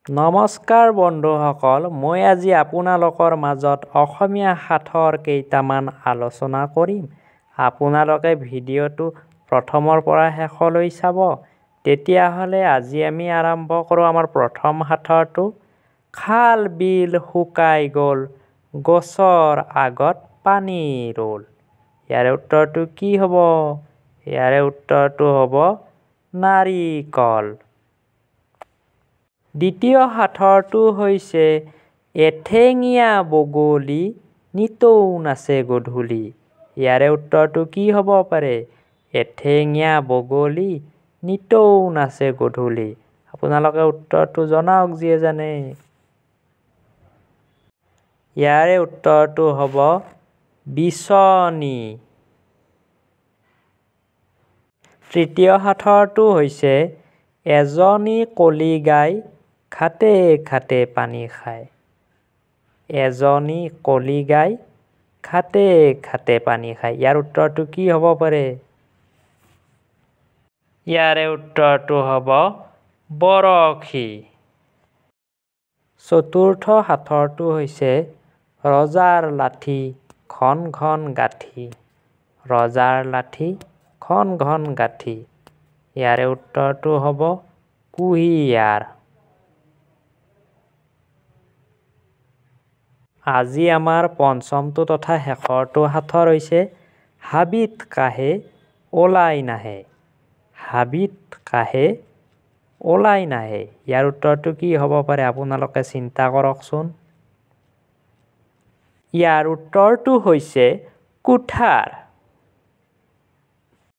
নমস্কাৰ বন্ধুসকল, মই আজি আপোনালোকৰ মাজত অসমীয়া সাথৰ কেইটামান আলোচনা কৰিম। আপোনালোকে ভিডিঅ'টো প্ৰথমৰ পৰা শেষলৈ চাব। তেতিয়াহ'লে আজি আমি আৰম্ভ কৰোঁ আমাৰ প্ৰথম সাথৰটো। খাল বিল শুকাই গ'ল, গছৰ আগত পানী ৰ'ল। ইয়াৰে উত্তৰটো কি হ'ব? ইয়াৰে উত্তৰটো হ'ব নাৰিকল। দ্বিতীয় সাথৰটো হৈছে এঠেঙীয়া বগলী, নিতৌ নাচে গধূলি। ইয়াৰে উত্তৰটো কি হ'ব পাৰে? এঠেঙীয়া বগলী, নিতৌ নাচে গধূলি। আপোনালোকে উত্তৰটো জনাওক যিয়ে জানে। ইয়াৰে উত্তৰটো হ'ব বিচনী। তৃতীয় সাথৰটো হৈছে এজনী কলি গাই খাটে খাটে পানী খায়। এজনী কলি গাই খাটে খাটে পানী খায়। ইয়াৰ উত্তৰটো কি হ'ব পাৰে? ইয়াৰে উত্তৰটো হ'ব বৰশী। চতুৰ্থ সাথৰটো হৈছে ৰজাৰ লাঠি ঘন ঘন গাঁঠি। ৰজাৰ লাঠি ঘন ঘন গাঁঠি। ইয়াৰে উত্তৰটো হ'ব কুঁহিয়াৰ। আজি আমাৰ পঞ্চমটো তথা শেষৰটো সাথৰ হৈছে হাবিত কাঁহে ওলাই নাহে। হাবিত কাঁহে ওলাই নাহে। ইয়াৰ উত্তৰটো কি হ'ব পাৰে? আপোনালোকে চিন্তা কৰকচোন। ইয়াৰ উত্তৰটো হৈছে কুঠাৰ।